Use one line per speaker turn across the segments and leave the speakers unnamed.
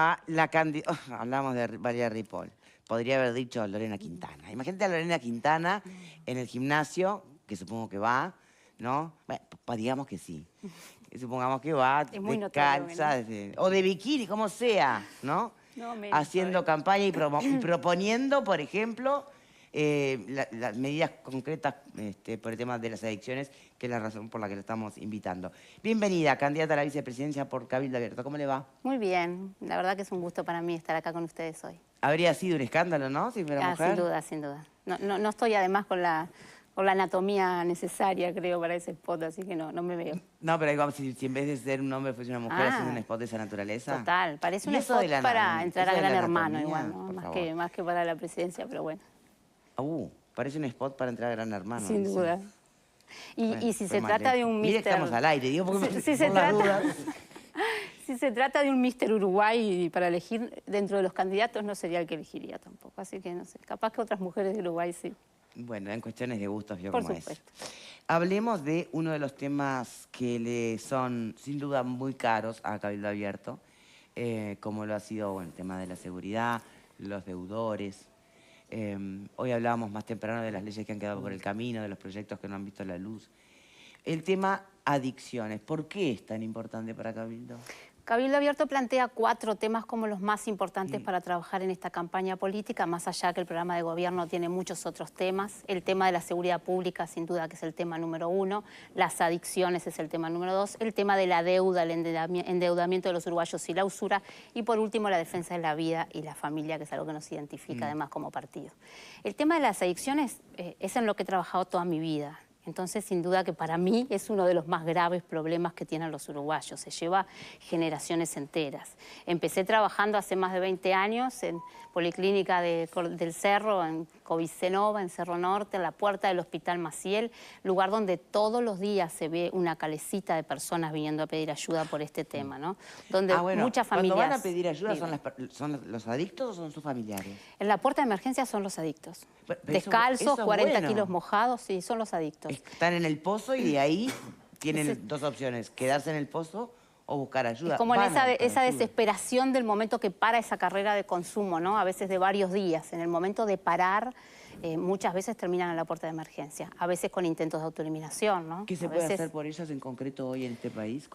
a la candidata... hablamos de Valeria Ripoll. Podría haber dicho Lorena Quintana. Imagínate a Lorena Quintana en el gimnasio, que supongo que va, ¿no? Bueno, digamos que sí. Supongamos que va descalza, o de bikini, como sea, ¿no?
No, menos,
haciendo campaña y proponiendo, por ejemplo, las medidas concretas por el tema de las adicciones, que es la razón por la que la estamos invitando. Bienvenida, candidata a la vicepresidencia por Cabildo Abierto. ¿Cómo le va?
Muy bien. La verdad que es un gusto para mí estar acá con ustedes hoy.
Habría sido un escándalo, ¿no? Si fuera mujer.
Sin duda, sin duda. No estoy además con la anatomía necesaria, creo, para ese spot, así que no me veo.
No, pero digamos, si en vez de ser un hombre fuese una mujer haciendo un spot de esa naturaleza.
Total, parece un spot para entrar a Gran Hermano igual, ¿no? Más que para la presidencia, pero bueno.
Parece un spot para entrar a Gran Hermano.
Sin duda. Y si se trata de un
Mire,
mister...
estamos al aire, digo, porque
si se trata de un Mister Uruguay para elegir dentro de los candidatos, no sería el que elegiría tampoco. Así que no sé, capaz que otras mujeres de Uruguay sí.
Bueno, en cuestiones de gustos, yo
Por
como
supuesto.
es. Hablemos de uno de los temas que le son, sin duda, muy caros a Cabildo Abierto, como lo ha sido el tema de la seguridad, los deudores. Hoy hablábamos más temprano de las leyes que han quedado por el camino, de los proyectos que no han visto la luz. El tema adicciones, ¿por qué es tan importante para Cabildo?
Cabildo Abierto plantea 4 temas como los más importantes para trabajar en esta campaña política, más allá que el programa de gobierno tiene muchos otros temas. El tema de la seguridad pública, sin duda, que es el tema número 1. Las adicciones es el tema número 2. El tema de la deuda, el endeudamiento de los uruguayos y la usura. Y por último, la defensa de la vida y la familia, que es algo que nos identifica además como partido. El tema de las adicciones es en lo que he trabajado toda mi vida. Entonces, sin duda que para mí es uno de los más graves problemas que tienen los uruguayos. Se lleva generaciones enteras. Empecé trabajando hace más de 20 años en Policlínica del Cerro, en Covicenova, en Cerro Norte, en la puerta del Hospital Maciel, lugar donde todos los días se ve una calecita de personas viniendo a pedir ayuda por este tema, ¿no? Donde muchas familias...
Cuando van a pedir ayuda, ¿son los adictos o son sus familiares?
En la puerta de emergencia son los adictos. Descalzos, 40 kilos mojados, sí, son los adictos.
Están en el pozo y de ahí tienen 2 opciones, quedarse en el pozo o buscar ayuda.
Es como en esa desesperación del momento que para esa carrera de consumo, ¿no? A veces de varios días. En el momento de parar, muchas veces terminan en la puerta de emergencia. A veces con intentos de autoeliminación, ¿no?
¿Qué se puede hacer por ellas en concreto hoy en este país?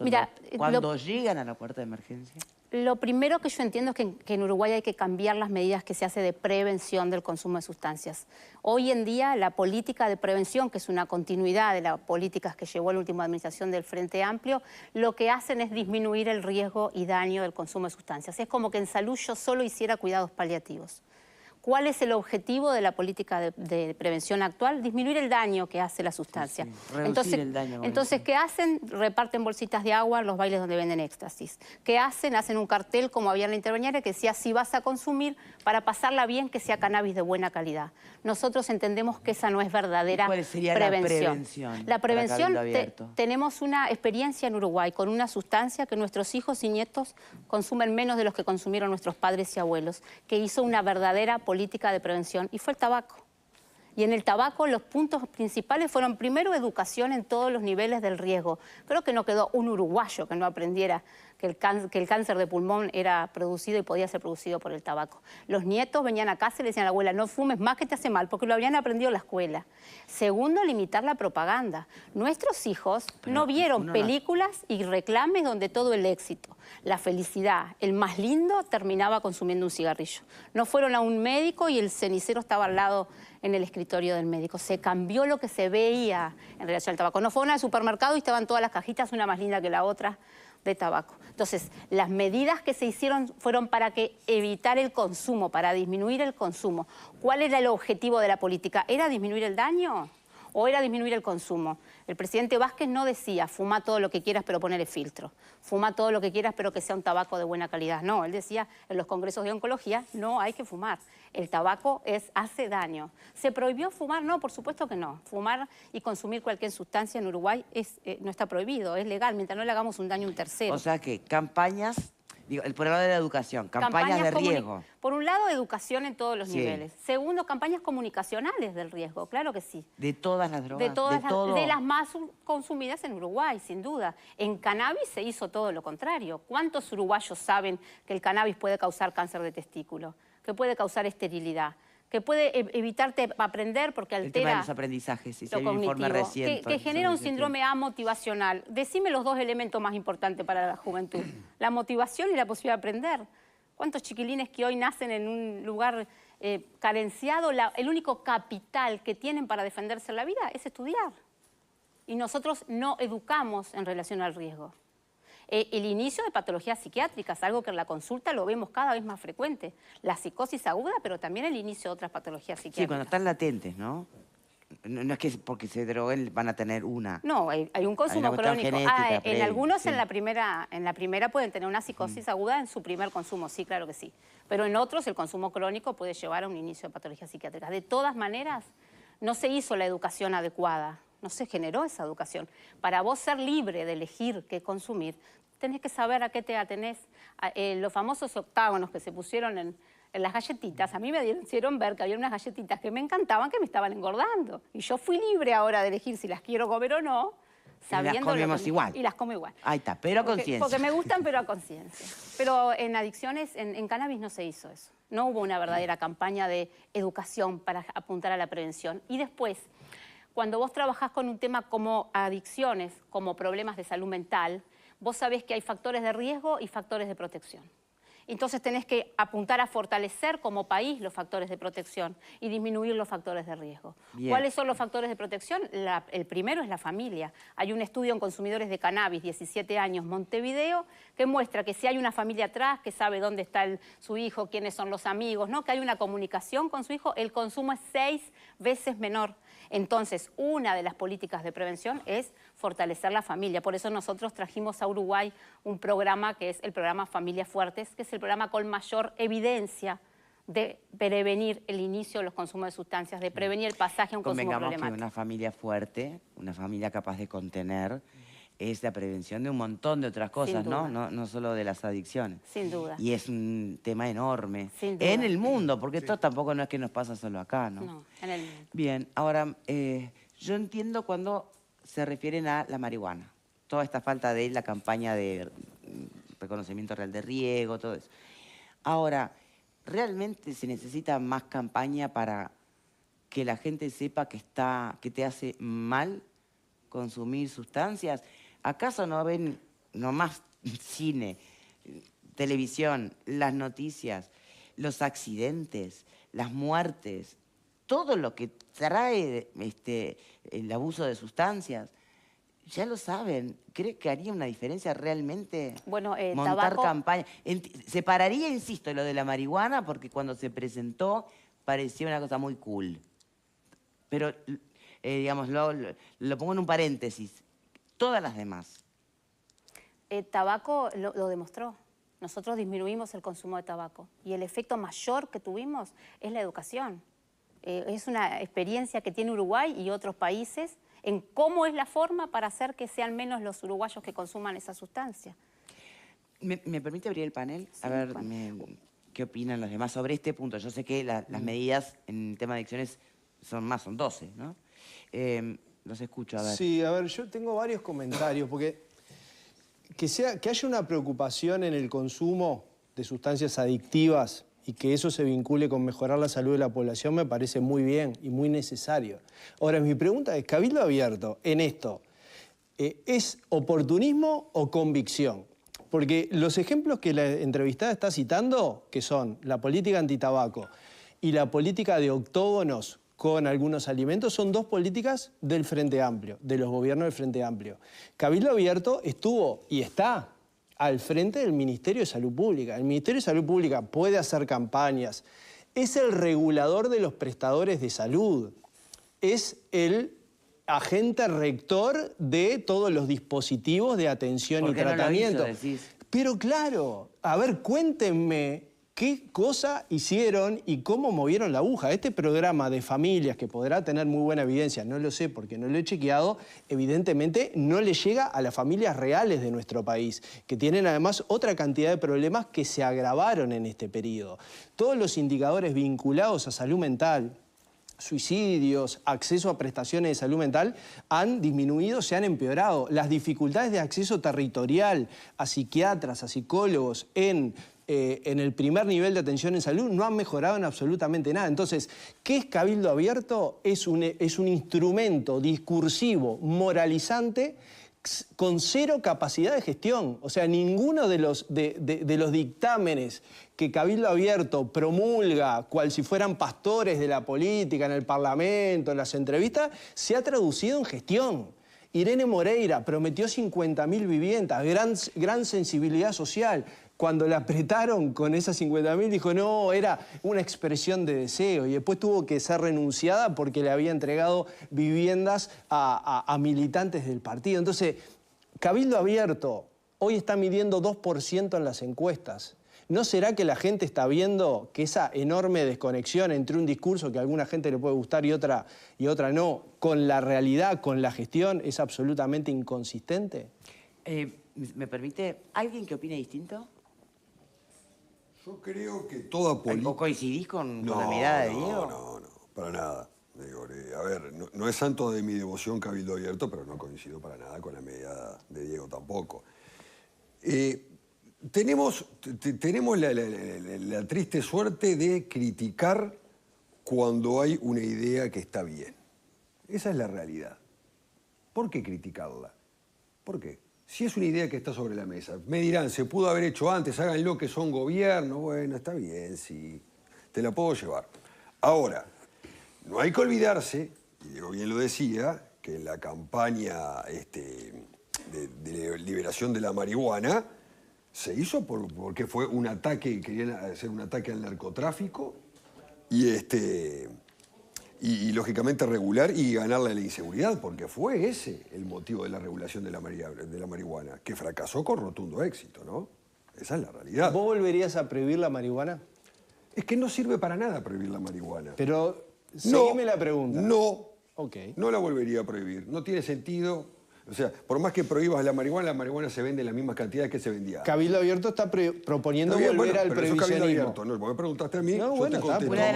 Cuando llegan a la puerta de emergencia.
Lo primero que yo entiendo es que en Uruguay hay que cambiar las medidas que se hace de prevención del consumo de sustancias. Hoy en día la política de prevención, que es una continuidad de las políticas que llevó la última administración del Frente Amplio, lo que hacen es disminuir el riesgo y daño del consumo de sustancias. Es como que en salud yo solo hiciera cuidados paliativos. ¿Cuál es el objetivo de la política de prevención actual? Disminuir el daño que hace la sustancia.
Sí, reducir el daño.
Entonces, ¿qué hacen? Reparten bolsitas de agua en los bailes donde venden éxtasis. ¿Qué hacen? Hacen un cartel, como había en la interveniera, que decía, si vas a consumir, para pasarla bien, que sea cannabis de buena calidad. Nosotros entendemos que esa no es verdadera
prevención. ¿Cuál sería
la prevención? La prevención, tenemos una experiencia en Uruguay con una sustancia que nuestros hijos y nietos consumen menos de los que consumieron nuestros padres y abuelos, que hizo una verdadera política de prevención, y fue el tabaco. Y en el tabaco los puntos principales fueron, primero, educación en todos los niveles del riesgo. Creo que no quedó un uruguayo que no aprendiera que el cáncer de pulmón era producido y podía ser producido por el tabaco. Los nietos venían a casa y le decían a la abuela, no fumes más que te hace mal, porque lo habían aprendido en la escuela. Segundo, limitar la propaganda. Nuestros hijos no vieron películas y reclames donde todo el éxito, la felicidad, el más lindo, terminaba consumiendo un cigarrillo. No fueron a un médico y el cenicero estaba al lado en el escritorio del médico. Se cambió lo que se veía en relación al tabaco. No fueron al supermercado y estaban todas las cajitas, una más linda que la otra, de tabaco. Entonces, las medidas que se hicieron fueron para evitar el consumo, para disminuir el consumo. ¿Cuál era el objetivo de la política? ¿Era disminuir el daño o era disminuir el consumo? El presidente Vázquez no decía, fuma todo lo que quieras pero ponele filtro. Fuma todo lo que quieras pero que sea un tabaco de buena calidad. No, él decía en los congresos de oncología, no hay que fumar. El tabaco hace daño. ¿Se prohibió fumar? No, por supuesto que no. Fumar y consumir cualquier sustancia en Uruguay no está prohibido, es legal, mientras no le hagamos un daño a un tercero.
O sea que campañas Digo, por el lado de la educación, campañas de riesgo.
Por un lado, educación en todos los niveles. Segundo, campañas comunicacionales del riesgo, claro que sí.
¿De todas las drogas?
De las más consumidas en Uruguay, sin duda. En cannabis se hizo todo lo contrario. ¿Cuántos uruguayos saben que el cannabis puede causar cáncer de testículo? Que puede causar esterilidad? Que puede evitarte aprender porque altera...
El tema de los aprendizajes, si
lo
hay un informe reciente.
Que genera un síndrome amotivacional. Decime los dos elementos más importantes para la juventud. La motivación y la posibilidad de aprender. ¿Cuántos chiquilines que hoy nacen en un lugar carenciado? El único capital que tienen para defenderse en la vida es estudiar. Y nosotros no educamos en relación al riesgo. El inicio de patologías psiquiátricas, algo que en la consulta lo vemos cada vez más frecuente. La psicosis aguda, pero también el inicio de otras patologías psiquiátricas.
Sí, cuando están latentes, ¿no? No es que porque se droguen van a tener una.
No, hay un consumo crónico. En algunos sí. en la primera pueden tener una psicosis aguda en su primer consumo, sí, claro que sí. Pero en otros el consumo crónico puede llevar a un inicio de patologías psiquiátricas. De todas maneras, no se hizo la educación adecuada. No se generó esa educación. Para vos ser libre de elegir qué consumir, tenés que saber a qué te atenés. Los famosos octágonos que se pusieron en las galletitas, a mí me hicieron ver que había unas galletitas que me encantaban que me estaban engordando. Y yo fui libre ahora de elegir si las quiero comer o no, sabiendo...
Y las comemos igual.
Y las como igual.
Ahí está, pero a conciencia.
Porque me gustan, pero a conciencia. Pero en adicciones, en cannabis no se hizo eso. No hubo una verdadera campaña de educación para apuntar a la prevención. Y después... Cuando vos trabajás con un tema como adicciones, como problemas de salud mental, vos sabés que hay factores de riesgo y factores de protección. Entonces tenés que apuntar a fortalecer como país los factores de protección y disminuir los factores de riesgo. Bien. ¿Cuáles son los factores de protección? El primero es la familia. Hay un estudio en consumidores de cannabis, 17 años, Montevideo, que muestra que si hay una familia atrás, que sabe dónde está su hijo, quiénes son los amigos, ¿no? Que hay una comunicación con su hijo, el consumo es 6 veces menor. Entonces, una de las políticas de prevención es fortalecer la familia. Por eso nosotros trajimos a Uruguay un programa que es el programa Familias Fuertes, que es el programa con mayor evidencia de prevenir el inicio de los consumos de sustancias, de prevenir el pasaje a un consumo problemático.
Que una familia fuerte, una familia capaz de contener, es la prevención de un montón de otras cosas, ¿no? No solo de las adicciones.
Sin duda.
Y es un tema enorme.
Sin duda.
En el mundo, porque esto tampoco no es que nos pasa solo acá, ¿no?
No, en el mundo.
Bien, ahora, yo entiendo cuando se refieren a la marihuana. Toda esta falta de la campaña de reconocimiento real de riesgo, todo eso. Ahora, ¿realmente se necesita más campaña para que la gente sepa que te hace mal consumir sustancias? ¿Acaso no ven nomás cine, televisión, las noticias, los accidentes, las muertes, todo lo que trae el abuso de sustancias? Ya lo saben. ¿Cree que haría una diferencia realmente montar campaña? Separaría, insisto, lo de la marihuana porque cuando se presentó parecía una cosa muy cool. Pero, digamos, lo pongo en un paréntesis. Todas las demás.
Tabaco lo demostró. Nosotros disminuimos el consumo de tabaco y el efecto mayor que tuvimos es la educación. Es una experiencia que tiene Uruguay y otros países en cómo es la forma para hacer que sean menos los uruguayos que consuman esa sustancia.
¿Me permite abrir el panel? Sí, a ver, ¿qué opinan los demás sobre este punto? Yo sé que las medidas en el tema de adicciones son 12, ¿no? Los escucho, a ver.
Sí, a ver, yo tengo varios comentarios, porque que haya una preocupación en el consumo de sustancias adictivas y que eso se vincule con mejorar la salud de la población me parece muy bien y muy necesario. Ahora, mi pregunta es, Cabildo Abierto, en esto, ¿es oportunismo o convicción? Porque los ejemplos que la entrevistada está citando, que son la política antitabaco y la política de octógonos con algunos alimentos, son dos políticas del Frente Amplio, de los gobiernos del Frente Amplio. Cabildo Abierto estuvo y está al frente del Ministerio de Salud Pública. El Ministerio de Salud Pública puede hacer campañas, es el regulador de los prestadores de salud, es el agente rector de todos los dispositivos de atención y tratamiento.
No lo hizo, decís?
Pero claro, a ver, cuéntenme qué cosa hicieron y cómo movieron la aguja. Este programa de familias, que podrá tener muy buena evidencia, no lo sé porque no lo he chequeado, evidentemente no le llega a las familias reales de nuestro país, que tienen además otra cantidad de problemas que se agravaron en este periodo. Todos los indicadores vinculados a salud mental, suicidios, acceso a prestaciones de salud mental, han disminuido, se han empeorado. Las dificultades de acceso territorial a psiquiatras, a psicólogos en el primer nivel de atención en salud no han mejorado en absolutamente nada. Entonces, ¿qué es Cabildo Abierto? Es un instrumento discursivo, moralizante, con cero capacidad de gestión. O sea, ninguno de los dictámenes que Cabildo Abierto promulga, cual si fueran pastores de la política, en el Parlamento, en las entrevistas, se ha traducido en gestión. Irene Moreira prometió 50.000 viviendas, gran sensibilidad social. Cuando la apretaron con esas 50.000 dijo no, era una expresión de deseo y después tuvo que ser renunciada porque le había entregado viviendas a militantes del partido. Entonces, Cabildo Abierto hoy está midiendo 2% en las encuestas. ¿No será que la gente está viendo que esa enorme desconexión entre un discurso que a alguna gente le puede gustar y otra no, con la realidad, con la gestión, es absolutamente inconsistente?
¿Me permite alguien que opine distinto?
Yo creo que toda política...
¿O coincidís con la mirada de Diego?
No, para nada. Digo, a ver, no es santo de mi devoción Cabildo Abierto, pero no coincido para nada con la mirada de Diego tampoco. Tenemos la triste suerte de criticar cuando hay una idea que está bien. Esa es la realidad. ¿Por qué criticarla? ¿Por qué? Si es una idea que está sobre la mesa. Me dirán, se pudo haber hecho antes, háganlo que son gobierno. Bueno, está bien, sí, te la puedo llevar. Ahora, no hay que olvidarse, y Diego bien lo decía, que en la campaña de liberación de la marihuana se hizo porque fue un ataque, querían hacer un ataque al narcotráfico y lógicamente regular y ganarle a la inseguridad, porque fue ese el motivo de la regulación de la marihuana, que fracasó con rotundo éxito, ¿no? Esa es la realidad.
¿Vos volverías a prohibir la marihuana?
Es que no sirve para nada prohibir la marihuana.
Pero, seguime la pregunta.
No,
okay.
No la volvería a prohibir. No tiene sentido. O sea, por más que prohibas la marihuana se vende en las mismas cantidades que se vendía.
Cabildo Abierto está proponiendo volver al prohibicionismo.
Cabildo Abierto, no, porque me preguntaste a mí,
no,
yo
bueno,
te contesto.
Una de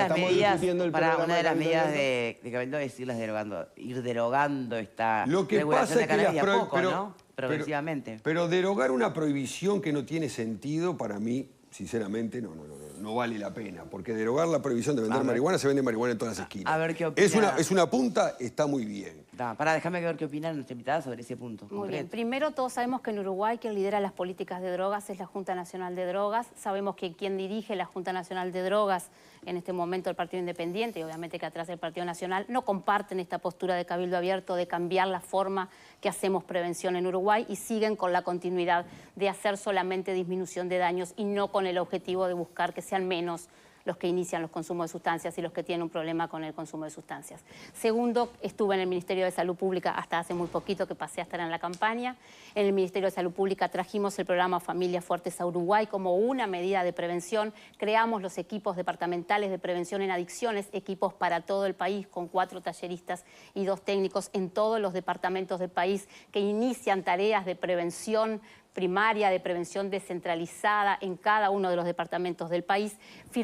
las medidas de Cabildo es ir derogando esta regulación de cannabis a poco, ¿no? Progresivamente.
Pero derogar una prohibición que no tiene sentido, para mí, sinceramente, no vale la pena. Porque derogar la prohibición de vender marihuana, se vende marihuana en todas las esquinas.
A ver qué opina.
Es una punta, está muy bien.
Déjame ver qué opina nuestra invitada sobre ese punto.
Muy bien. Primero, todos sabemos que en Uruguay quien lidera las políticas de drogas es la Junta Nacional de Drogas. Sabemos que quien dirige la Junta Nacional de Drogas, en este momento el Partido Independiente, y obviamente que atrás el Partido Nacional, no comparten esta postura de Cabildo Abierto de cambiar la forma que hacemos prevención en Uruguay y siguen con la continuidad de hacer solamente disminución de daños y no con el objetivo de buscar que sean menos los que inician los consumos de sustancias y los que tienen un problema con el consumo de sustancias. Segundo, estuve en el Ministerio de Salud Pública hasta hace muy poquito, que pasé a estar en la campaña. En el Ministerio de Salud Pública trajimos el programa Familias Fuertes a Uruguay como una medida de prevención. Creamos los equipos departamentales de prevención en adicciones, equipos para todo el país, con 4 talleristas y 2 técnicos en todos los departamentos del país que inician tareas de prevención primaria, de prevención descentralizada en cada uno de los departamentos del país.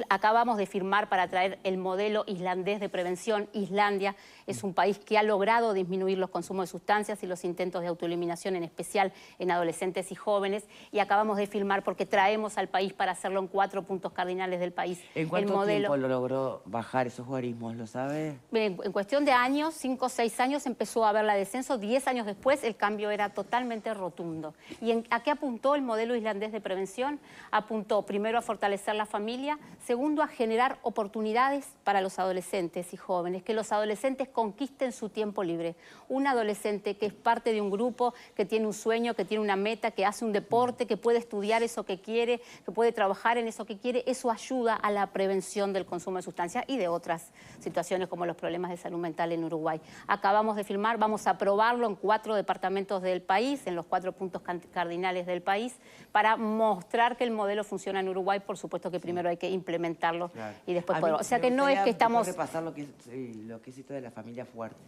Acabamos de firmar para traer el modelo islandés de prevención. Islandia es un país que ha logrado disminuir los consumos de sustancias y los intentos de autoeliminación, en especial en adolescentes y jóvenes, y acabamos de firmar porque traemos al país para hacerlo en 4 puntos cardinales del país.
¿En cuánto tiempo lo logró bajar esos guarismos, lo sabe?
En cuestión de años, 5 o 6 años, empezó a haber la descenso. 10 años después el cambio era totalmente rotundo. ¿Y a qué apuntó el modelo islandés de prevención? Apuntó primero a fortalecer la familia, segundo a generar oportunidades para los adolescentes y jóvenes, que los adolescentes conquisten su tiempo libre. Un adolescente que es parte de un grupo, que tiene un sueño, que tiene una meta, que hace un deporte, que puede estudiar eso que quiere, que puede trabajar en eso que quiere, eso ayuda a la prevención del consumo de sustancias y de otras situaciones como los problemas de salud mental en Uruguay. Acabamos de firmar, vamos a aprobarlo en 4 departamentos del país, en los 4 puntos cardinales criminales del país para mostrar que el modelo funciona en Uruguay. Por supuesto que primero hay que implementarlo y después podemos. O sea que no es que estamos...
repasar lo que es esto de las familias fuertes.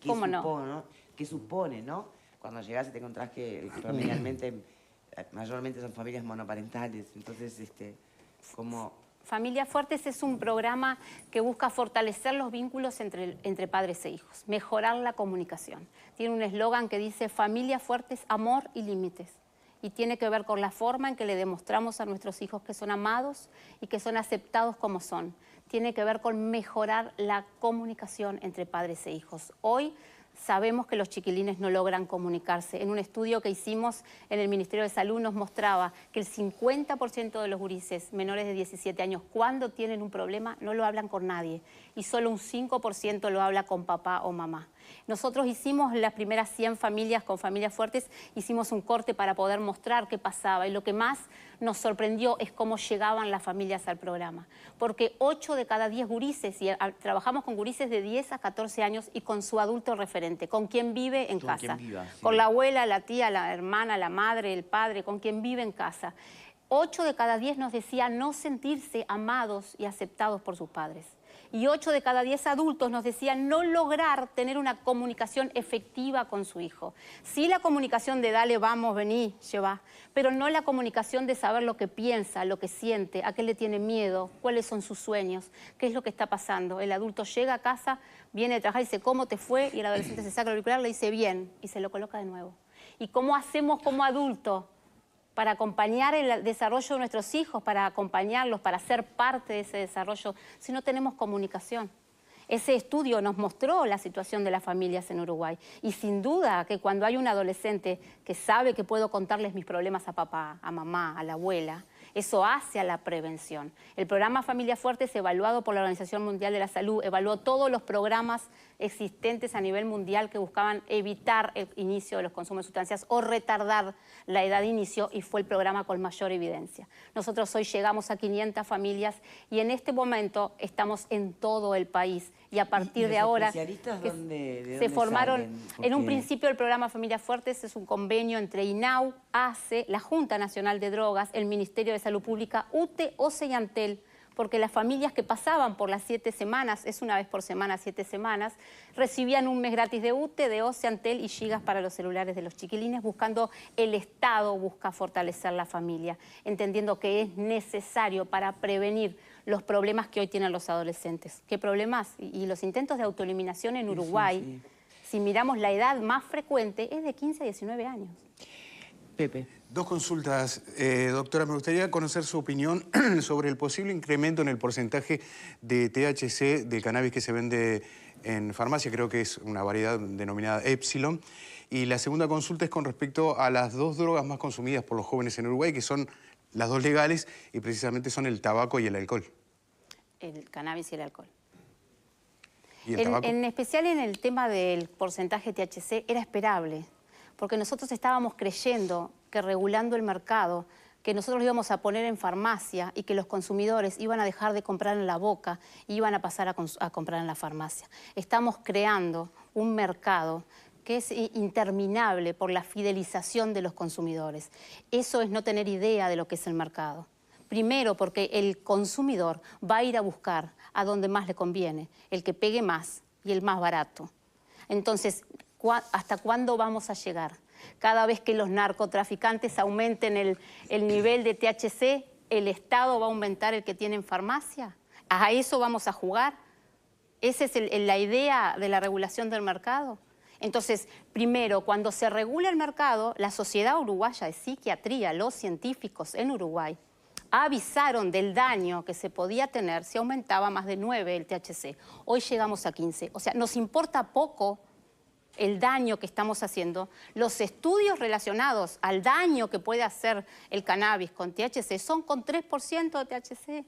¿Cómo no?
¿No? ¿Qué supone, no? Cuando llegás y te encontrás que mayormente son familias monoparentales. Entonces, como...
Familias Fuertes es un programa que busca fortalecer los vínculos entre padres e hijos, mejorar la comunicación. Tiene un eslogan que dice Familias Fuertes, amor y límites. Y tiene que ver con la forma en que le demostramos a nuestros hijos que son amados y que son aceptados como son. Tiene que ver con mejorar la comunicación entre padres e hijos. Hoy sabemos que los chiquilines no logran comunicarse. En un estudio que hicimos en el Ministerio de Salud nos mostraba que el 50% de los gurises menores de 17 años, cuando tienen un problema, no lo hablan con nadie. Y solo un 5% lo habla con papá o mamá. Nosotros hicimos las primeras 100 familias con Familias Fuertes, hicimos un corte para poder mostrar qué pasaba. Y lo que más nos sorprendió es cómo llegaban las familias al programa. Porque 8 de cada 10 gurises, y trabajamos con gurises de 10 a 14 años y con su adulto referente, con quien vive en casa. Con la abuela, la tía, la hermana, la madre, el padre, con quien vive en casa. 8 de cada 10 nos decía no sentirse amados y aceptados por sus padres. Y 8 de cada 10 adultos nos decían no lograr tener una comunicación efectiva con su hijo. Sí la comunicación de dale, vamos, vení, lleva, pero no la comunicación de saber lo que piensa, lo que siente, a qué le tiene miedo, cuáles son sus sueños, qué es lo que está pasando. El adulto llega a casa, viene de trabajar y dice ¿cómo te fue? Y el adolescente se saca el auricular, le dice bien, y se lo coloca de nuevo. ¿Y cómo hacemos como adultos para acompañar el desarrollo de nuestros hijos, para acompañarlos, para ser parte de ese desarrollo, si no tenemos comunicación? Ese estudio nos mostró la situación de las familias en Uruguay. Y sin duda que cuando hay un adolescente que sabe que puedo contarles mis problemas a papá, a mamá, a la abuela, eso hace a la prevención. El programa Familias Fuertes, evaluado por la Organización Mundial de la Salud, evaluó todos los programas existentes a nivel mundial que buscaban evitar el inicio de los consumos de sustancias o retardar la edad de inicio, y fue el programa con mayor evidencia. Nosotros hoy llegamos a 500 familias y en este momento estamos en todo el país. Y a partir de ahora se formaron, en un principio el programa Familias Fuertes es un convenio entre INAU, ACE, la Junta Nacional de Drogas, el Ministerio de Salud Pública, UTE, OCE y Antel, porque las familias que pasaban por las 7 semanas, es una vez por semana, 7 semanas, recibían un mes gratis de UTE, de OCE, Antel y gigas para los celulares de los chiquilines, buscando el Estado, busca fortalecer la familia, entendiendo que es necesario para prevenir los problemas que hoy tienen los adolescentes. ¿Qué problemas? Y los intentos de autoeliminación en Uruguay, si miramos la edad más frecuente, es de 15 a 19 años.
Pepe.
2 consultas. Doctora, me gustaría conocer su opinión sobre el posible incremento en el porcentaje de THC del cannabis que se vende en farmacia. Creo que es una variedad denominada Epsilon. Y la segunda consulta es con respecto a las 2 drogas más consumidas por los jóvenes en Uruguay, que son las 2 legales y precisamente son el tabaco y el alcohol.
El cannabis y el alcohol.
¿Y el tabaco?
En especial en el tema del porcentaje THC era esperable, porque nosotros estábamos creyendo que regulando el mercado, que nosotros lo íbamos a poner en farmacia y que los consumidores iban a dejar de comprar en la boca y iban a pasar a comprar en la farmacia. Estamos creando un mercado que es interminable por la fidelización de los consumidores. Eso es no tener idea de lo que es el mercado. Primero, porque el consumidor va a ir a buscar a donde más le conviene, el que pegue más y el más barato. Entonces, ¿hasta cuándo vamos a llegar? Cada vez que los narcotraficantes aumenten el nivel de THC, ¿el Estado va a aumentar el que tiene en farmacia? ¿A eso vamos a jugar? ¿Esa es la idea de la regulación del mercado? Entonces, primero, cuando se regula el mercado, la Sociedad Uruguaya de Psiquiatría, los científicos en Uruguay, avisaron del daño que se podía tener si aumentaba más de 9 el THC. Hoy llegamos a 15. O sea, nos importa poco el daño que estamos haciendo. Los estudios relacionados al daño que puede hacer el cannabis con THC son con 3% de THC.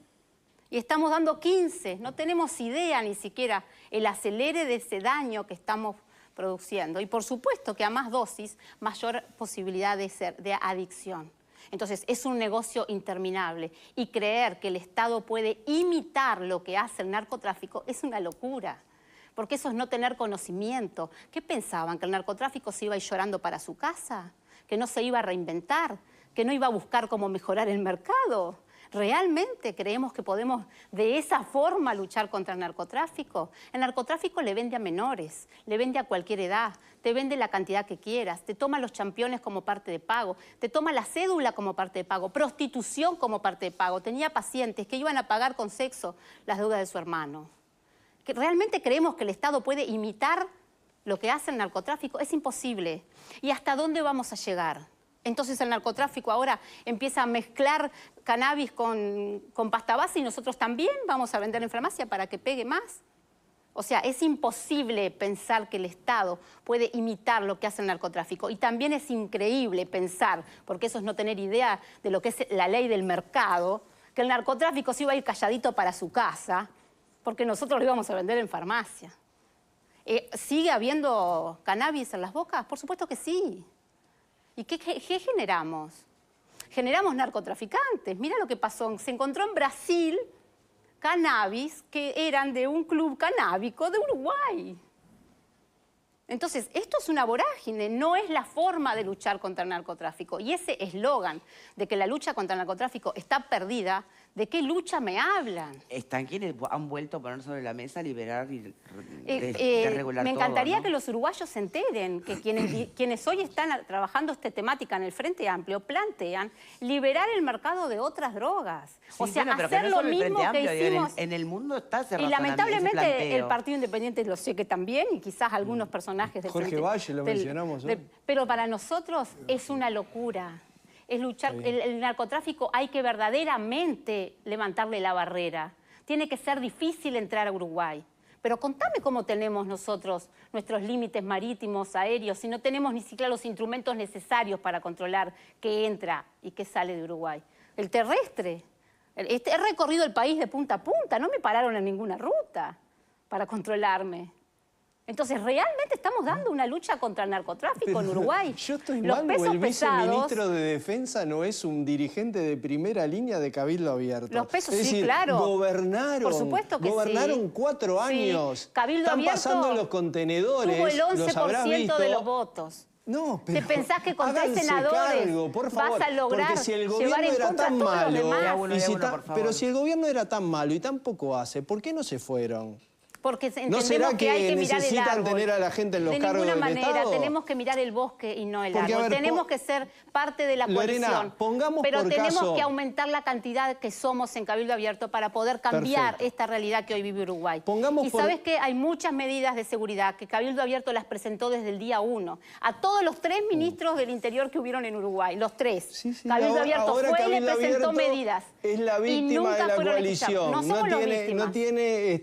Y estamos dando 15. No tenemos idea ni siquiera el acelere de ese daño que estamos produciendo. Y por supuesto que a más dosis, mayor posibilidad de adicción. Entonces, es un negocio interminable. Y creer que el Estado puede imitar lo que hace el narcotráfico es una locura. Porque eso es no tener conocimiento. ¿Qué pensaban? ¿Que el narcotráfico se iba a ir llorando para su casa? que no se iba a reinventar, que no iba a buscar cómo mejorar el mercado. ¿Realmente creemos que podemos de esa forma luchar contra el narcotráfico? El narcotráfico le vende a menores, le vende a cualquier edad, te vende la cantidad que quieras, te toma los championes como parte de pago, te toma la cédula como parte de pago, prostitución como parte de pago. Tenía pacientes que iban a pagar con sexo las deudas de su hermano. ¿Que realmente creemos que el Estado puede imitar lo que hace el narcotráfico? Es imposible. ¿Y hasta dónde vamos a llegar? Entonces el narcotráfico ahora empieza a mezclar cannabis con pasta base y nosotros también vamos a vender en farmacia para que pegue más. O sea, es imposible pensar que el Estado puede imitar lo que hace el narcotráfico. Y también es increíble pensar, porque eso es no tener idea de lo que es la ley del mercado, que el narcotráfico se iba a ir calladito para su casa, porque nosotros lo íbamos a vender en farmacia. ¿Sigue habiendo cannabis en las bocas? Por supuesto que sí. ¿Y qué generamos? Generamos narcotraficantes. Mira lo que pasó. Se encontró en Brasil cannabis que eran de un club canábico de Uruguay. Entonces, esto es una vorágine, no es la forma de luchar contra el narcotráfico. Y ese eslogan de que la lucha contra el narcotráfico está perdida, ¿de qué lucha me hablan?
Están quienes han vuelto a poner sobre la mesa, liberar y desregular
me encantaría
todo, ¿no?
que los uruguayos se enteren, que quienes hoy están trabajando esta temática en el Frente Amplio plantean liberar el mercado de otras drogas.
Sí,
o sea,
bueno, pero
hacer
no
lo
solo el
mismo
Frente
que
Amplio,
hicimos...
En el mundo está ese
Y lamentablemente
planteo.
el Partido Independiente lo sé que también, y quizás algunos personajes del
Jorge
Frente...
Valle lo mencionamos hoy.
Pero para nosotros es una locura. Es luchar, el narcotráfico hay que verdaderamente levantarle la barrera. Tiene que ser difícil entrar a Uruguay. Pero contame cómo tenemos nosotros nuestros límites marítimos, aéreos, si no tenemos ni siquiera los instrumentos necesarios para controlar qué entra y qué sale de Uruguay. El terrestre. He recorrido el país de punta a punta, no me pararon en ninguna ruta para controlarme. Entonces, ¿realmente estamos dando una lucha contra el narcotráfico en Uruguay?
Yo estoy
Los
mal,
pesos
o el viceministro
pesados,
de Defensa no es un dirigente de primera línea de Cabildo Abierto.
Los pesos,
es
sí,
decir,
claro.
Gobernaron.
Por supuesto que
gobernaron
sí.
4 años.
Sí. Cabildo
Están
Abierto
pasando los contenedores.
tuvo el
los habrás
11%
visto.
de los votos.
No, pero
¿Te pensás que con 3
háganse
senadores
cargo, por favor,
vas a lograr
porque si el
llevar
gobierno
en
era
contra
tan
a todos los
malo,
demás?
y si
por favor.
pero si el gobierno era tan malo y tampoco hace, ¿por qué no se fueron?
Porque
¿No
entendemos
será
que hay
que
que mirar el
necesitan
árbol?
tener a la gente en los cargos del
De ninguna manera,
Estado?
tenemos que mirar el bosque y no el
Porque,
árbol.
a ver,
Tenemos que ser parte de la
Lorena,
coalición.
pongamos
pero
por
tenemos
caso-
que aumentar la cantidad que somos en Cabildo Abierto para poder cambiar
Perfecto.
esta realidad que hoy vive Uruguay.
Pongamos
y
por-
sabes que hay muchas medidas de seguridad que Cabildo Abierto las presentó desde el día 1 a todos los 3 ministros del Interior que hubieron en Uruguay, los 3.
Sí, sí,
Cabildo Abierto
ahora
fue y le
Cabildo
presentó
Abierto
medidas.
Es la
Y
víctima
nunca
de la
fueron
coalición.
escuchados. No somos las víctimas.
No tiene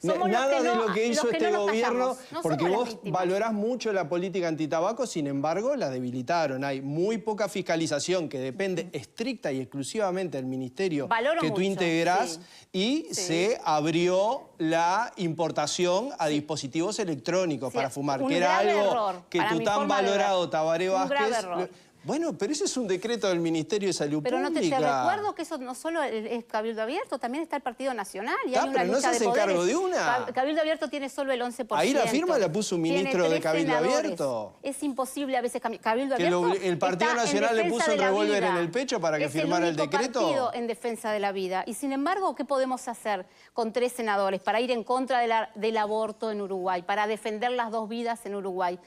Somos los
nada
que
de
no-
lo que hizo
los que
este
no nos
gobierno,
callamos. No
porque
somos las
vos
víctimas.
valorás mucho la política antitabaco, sin embargo, la debilitaron. Hay muy poca fiscalización que depende estricta y exclusivamente del ministerio
Valoro
que tú
mucho,
integrás
sí.
y se abrió la importación a dispositivos electrónicos
Sí,
para fumar,
un
que era
grave
algo
error,
que
para
tu
mi
tan
forma de ver.
valorado Tabaré
Un grave
Vázquez...
error.
Bueno, pero ese es un decreto del Ministerio de Salud
Pero
Pública.
te recuerdo que eso no solo es Cabildo Abierto, también está el Partido Nacional y
Está,
hay una
pero no
lucha
se hacen
de poderes.
cargo de una.
Cabildo Abierto tiene solo el 11%.
Ahí la firma la puso un
Tiene
ministro de
3
Cabildo
senadores.
Abierto.
Es imposible a veces Cabildo
Que
Abierto
el Partido
está en
Nacional le
defensa
puso el
de la
revólver
vida.
en el pecho para que
Es
firmara el
único
decreto.
partido en defensa de la vida. Y sin embargo, ¿qué podemos hacer con 3 senadores para ir en contra del aborto en Uruguay, para defender las 2 vidas en Uruguay?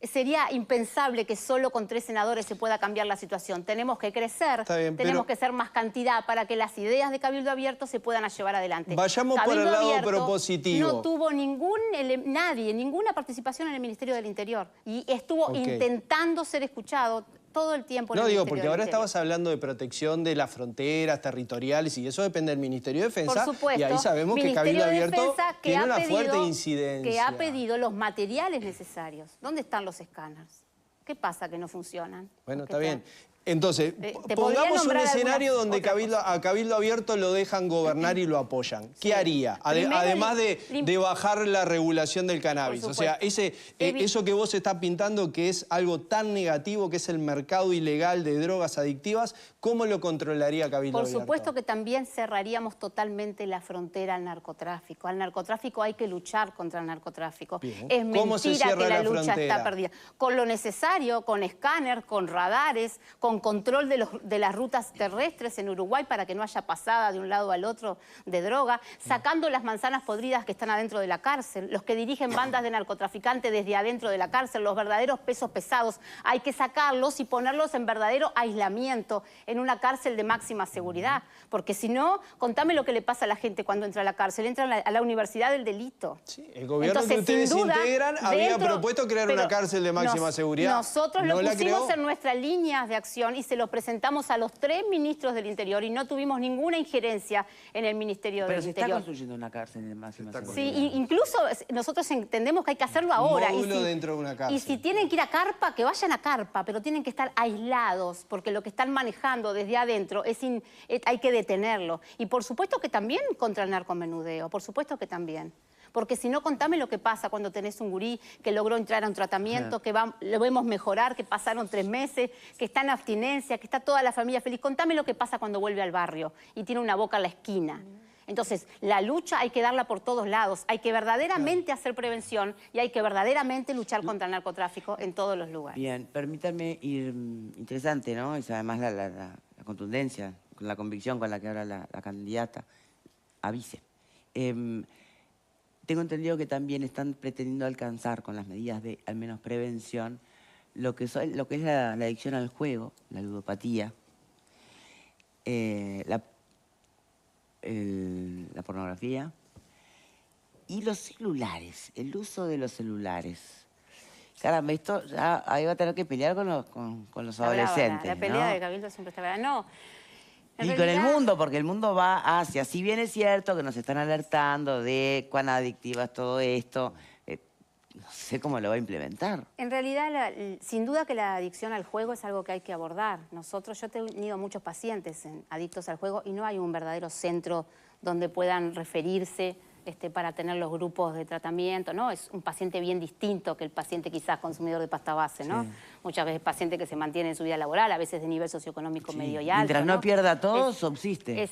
Sería impensable que solo con 3 senadores se pueda cambiar la situación. Tenemos que crecer,
Está bien,
tenemos
pero-
que ser más cantidad para que las ideas de Cabildo Abierto se puedan llevar adelante.
Vayamos por
Cabildo
el lado
Abierto
propositivo.
No tuvo ninguna participación en el Ministerio del Interior y estuvo
Ok.
intentando ser escuchado todo el tiempo en
No,
el
digo,
Ministerio
porque
del
ahora
Interior.
estabas hablando de protección de las fronteras territoriales y eso depende del Ministerio de Defensa.
Por supuesto.
Y ahí sabemos que
Ministerio
Cabildo
de
Abierto
Defensa que
tiene
ha
una
pedido-
fuerte incidencia.
Que ha pedido los materiales necesarios. ¿Dónde están los escáneres? ¿Qué pasa que no funcionan?
Bueno,
¿Qué
está bien. Entonces,
te podría
pongamos un
nombrar
escenario
algunas
donde
otras
a Cabildo Abierto lo dejan gobernar y lo apoyan. ¿Qué haría?
Primero,
Además de
lim-
bajar la regulación del cannabis.
Por
O sea, eso que vos estás pintando que es algo tan negativo, que es el mercado ilegal de drogas adictivas, ¿Cómo lo controlaría Cabildo Abierto?
Por supuesto que también cerraríamos totalmente la frontera al narcotráfico. Al narcotráfico hay que luchar contra el narcotráfico.
Bien.
Es
¿Cómo se
mentira
cierra
que la
la
lucha
frontera?
está perdida. Con lo necesario, con escáner, con radares, con control de las rutas terrestres en Uruguay para que no haya pasada de un lado al otro de droga, sacando las manzanas podridas que están adentro de la cárcel, los que dirigen bandas de narcotraficantes desde adentro de la cárcel, los verdaderos pesos pesados, hay que sacarlos y ponerlos en verdadero aislamiento, en una cárcel de máxima seguridad, porque si no, contame lo que le pasa a la gente cuando entra a la cárcel, entra a la universidad del delito.
Sí, el gobierno
Entonces,
que ustedes
sin duda,
integran había propuesto crear una cárcel de máxima seguridad.
Nosotros
¿No
lo
la
pusimos
creó?
en nuestras líneas de acción y se lo presentamos a los 3 ministros del Interior y no tuvimos ninguna injerencia en el Ministerio
Pero
del
se
Interior.
está construyendo una cárcel de máxima seguridad.
Sí, incluso nosotros entendemos que hay que hacerlo ahora.
Módulo dentro de una cárcel.
Y si tienen que ir a carpa, que vayan a carpa, pero tienen que estar aislados, porque lo que están manejando desde adentro hay que detenerlo. Y por supuesto que también contra el narcomenudeo, por supuesto que también. Porque si no, contame lo que pasa cuando tenés un gurí que logró entrar a un tratamiento, que lo vemos mejorar, que pasaron 3 meses, que está en abstinencia, que está toda la familia feliz. Contame lo que pasa cuando vuelve al barrio y tiene una boca en la esquina. Entonces, la lucha hay que darla por todos lados. Hay que verdaderamente hacer prevención y hay que verdaderamente luchar contra el narcotráfico en todos los lugares.
Bien, permítanme ir... interesante, ¿no? Es además la contundencia, con la convicción con la que habla la candidata a vice. Tengo entendido que también están pretendiendo alcanzar con las medidas de, al menos, prevención, lo que es la adicción al juego, la ludopatía, la pornografía y los celulares, el uso de los celulares. Caramba, esto ya ahí va a tener que pelear con los adolescentes,
La pelea
¿no?
de Cabildo siempre está brava. No.
Y con el mundo, porque el mundo va hacia... Si bien es cierto que nos están alertando de cuán adictiva es todo esto, no sé cómo lo va a implementar.
En realidad, sin duda que la adicción al juego es algo que hay que abordar. Yo he tenido muchos pacientes adictos al juego y no hay un verdadero centro donde puedan referirse para tener los grupos de tratamiento, ¿no? Es un paciente bien distinto que el paciente quizás consumidor de pasta base, ¿no? Sí. Muchas veces paciente que se mantiene en su vida laboral, a veces de nivel socioeconómico medio y alto.
Mientras no pierda todo, subsiste.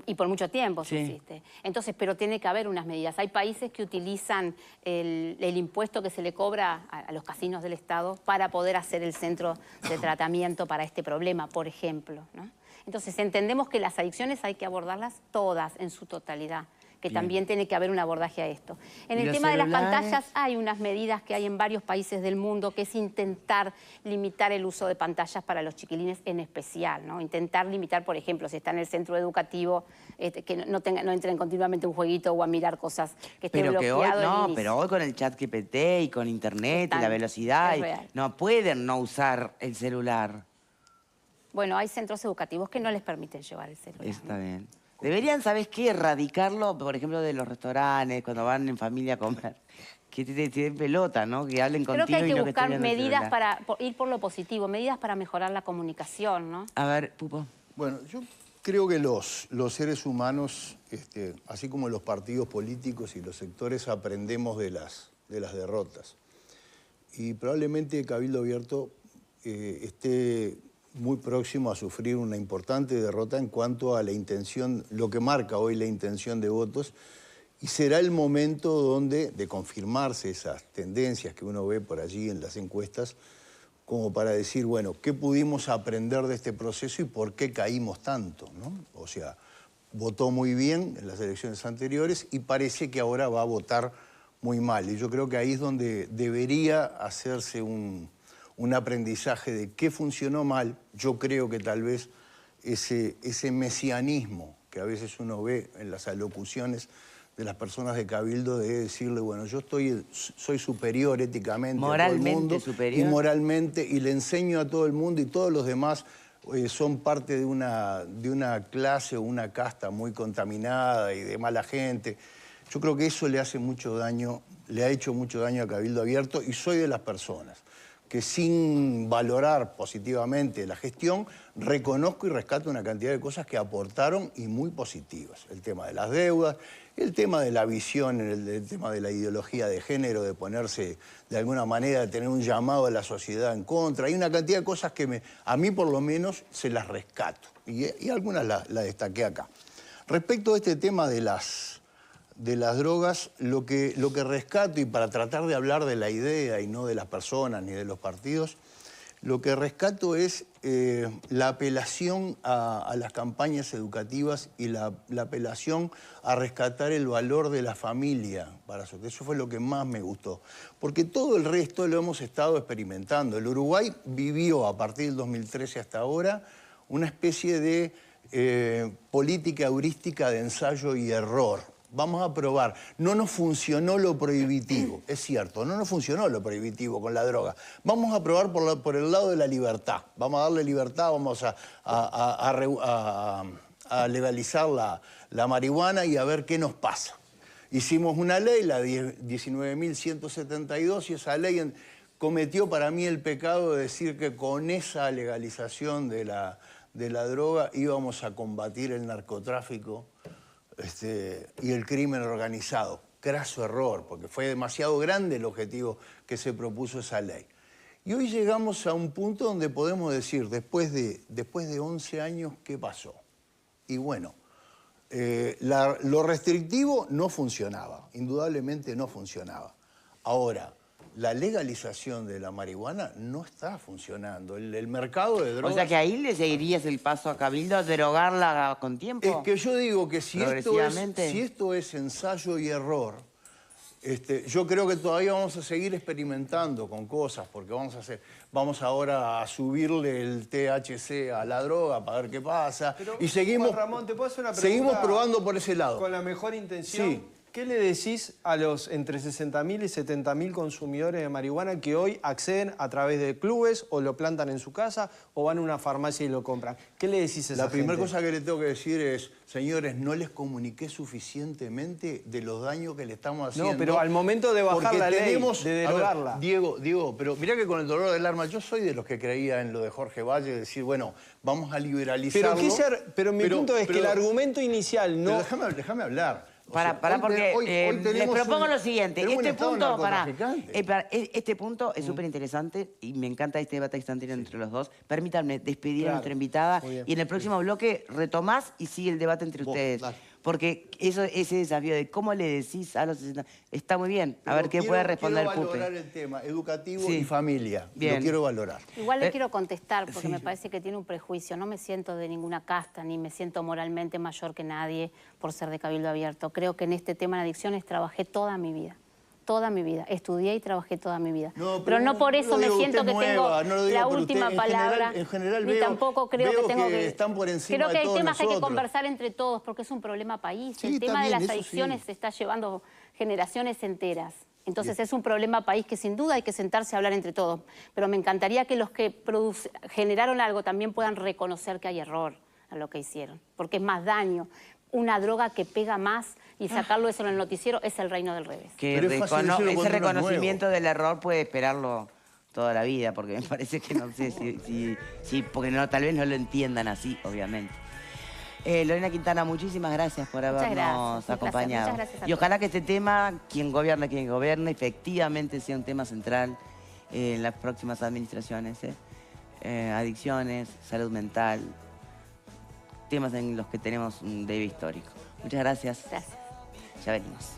Y por mucho tiempo subsiste. Entonces, pero tiene que haber unas medidas. Hay países que utilizan el impuesto que se le cobra a los casinos del Estado para poder hacer el centro de tratamiento para este problema, por ejemplo, ¿no? Entonces, entendemos que las adicciones hay que abordarlas todas en su totalidad, que también tiene que haber un abordaje a esto. En el tema de las pantallas hay unas medidas que hay en varios países del mundo, que es intentar limitar el uso de pantallas para los chiquilines en especial, ¿no? Intentar limitar, por ejemplo, si está en el centro educativo, que no entren continuamente un jueguito o a mirar cosas que esté bloqueado.
Pero hoy con el ChatGPT y con internet y la velocidad, no pueden no usar el celular.
Bueno, hay centros educativos que no les permiten llevar el celular.
Está bien. Deberían, ¿sabes qué? Erradicarlo, por ejemplo, de los restaurantes, cuando van en familia a comer. Que te den pelota, ¿no? Que hablen contigo.
Creo que hay que
y
buscar
no
medidas para ir por lo positivo, medidas para mejorar la comunicación, ¿no?
A ver, Pupo.
Bueno, yo creo que los seres humanos, así como los partidos políticos y los sectores, aprendemos de las derrotas. Y probablemente Cabildo Abierto esté muy próximo a sufrir una importante derrota en cuanto a la intención, lo que marca hoy la intención de votos, y será el momento de confirmarse esas tendencias que uno ve por allí en las encuestas, como para decir, bueno, ¿qué pudimos aprender de este proceso y por qué caímos tanto, ¿no? O sea, votó muy bien en las elecciones anteriores y parece que ahora va a votar muy mal. Y yo creo que ahí es donde debería hacerse un aprendizaje de qué funcionó mal. Yo creo que tal vez ese mesianismo que a veces uno ve en las alocuciones de las personas de Cabildo, de decirle, bueno, yo soy superior éticamente a todo el mundo, superior. Y moralmente, y le enseño a todo el mundo, y todos los demás son parte de una clase o una casta muy contaminada y de mala gente. Yo creo que eso le hace mucho daño, le ha hecho mucho daño a Cabildo Abierto, y soy de las personas que sin valorar positivamente la gestión, reconozco y rescato una cantidad de cosas que aportaron y muy positivas. El tema de las deudas, el tema de la visión, el tema de la ideología de género, de ponerse de alguna manera, de tener un llamado a la sociedad en contra. Hay una cantidad de cosas que a mí por lo menos se las rescato y algunas las destaqué acá. Respecto a este tema de las drogas, lo que rescato, y para tratar de hablar de la idea y no de las personas ni de los partidos, lo que rescato es la apelación a las campañas educativas y la apelación a rescatar el valor de la familia. Eso fue lo que más me gustó. Porque todo el resto lo hemos estado experimentando. El Uruguay vivió a partir del 2013 hasta ahora una especie de política heurística de ensayo y error. Vamos a probar. No nos funcionó lo prohibitivo, es cierto, no nos funcionó lo prohibitivo con la droga. Vamos a probar por el lado de la libertad. Vamos a darle libertad, vamos a legalizar la marihuana y a ver qué nos pasa. Hicimos una ley, la 19.172, y esa ley cometió para mí el pecado de decir que con esa legalización de la droga íbamos a combatir el narcotráfico y el crimen organizado. Craso error, porque fue demasiado grande el objetivo que se propuso esa ley. Y hoy llegamos a un punto donde podemos decir, después de 11 años, ¿qué pasó? Y bueno, lo restrictivo no funcionaba, indudablemente no funcionaba. Ahora, la legalización de la marihuana no está funcionando. El mercado de drogas...
O sea que ahí le seguirías el paso a Cabildo a derogarla con tiempo.
Es que yo digo que si esto es ensayo y error, yo creo que todavía vamos a seguir experimentando con cosas, porque vamos ahora a subirle el THC a la droga para ver qué pasa.
Pero,
y seguimos,
Juan Ramón, ¿te puedo hacer una pregunta?
Seguimos probando por ese lado.
Con la mejor intención.
Sí.
¿Qué le decís a los entre 60.000 y 70.000 consumidores de marihuana que hoy acceden a través de clubes o lo plantan en su casa o van a una farmacia y lo compran? ¿Qué le decís a esa gente?
La primera cosa que le tengo que decir es, señores, no les comuniqué suficientemente de los daños que le estamos haciendo.
No, pero al momento de bajar la ley, de derogarla.
A ver, Diego, pero mirá que con el dolor del alma, yo soy de los que creía en lo de Jorge Valle, de decir, bueno, vamos a liberalizarlo.
Pero mi punto es que el argumento inicial no...
Pero déjame hablar.
Porque les propongo lo siguiente. Este punto es súper interesante y me encanta este debate que están teniendo entre los dos. Permítanme despedir a nuestra invitada y en el próximo bloque retomás y sigue el debate entre ustedes. Dale. Porque ese desafío de cómo le decís a los 60 está muy bien. A ver qué puede responder el Pupe.
Quiero valorar el tema educativo y familia. Bien. Lo quiero valorar.
Igual le quiero contestar porque me parece que tiene un prejuicio. No me siento de ninguna casta ni me siento moralmente mayor que nadie por ser de Cabildo Abierto. Creo que en este tema de adicciones trabajé toda mi vida. Toda mi vida. Estudié y trabajé toda mi vida. Pero no por eso me siento que tengo la última palabra.
En general
ni tampoco creo que tengo que...
están por encima
creo que hay
de
temas que hay que
nosotros.
Conversar entre todos porque es un problema país.
Sí,
el tema de
también,
las adicciones se está llevando generaciones enteras. Entonces es un problema país que sin duda hay que sentarse a hablar entre todos. Pero me encantaría que los que generaron algo también puedan reconocer que hay error en lo que hicieron. Porque es más daño. Una droga que pega más y sacarlo eso en el noticiero es el reino del revés.
Que ese reconocimiento del error puede esperarlo toda la vida, porque me parece que no sé si porque tal vez no lo entiendan así, obviamente. Lorena Quintana, muchísimas gracias por habernos acompañado.
Muchas gracias
y ojalá que este tema, quien gobierna, efectivamente sea un tema central en las próximas administraciones. Adicciones, salud mental, temas en los que tenemos un debe histórico. Muchas gracias.
Gracias.
Ya venimos.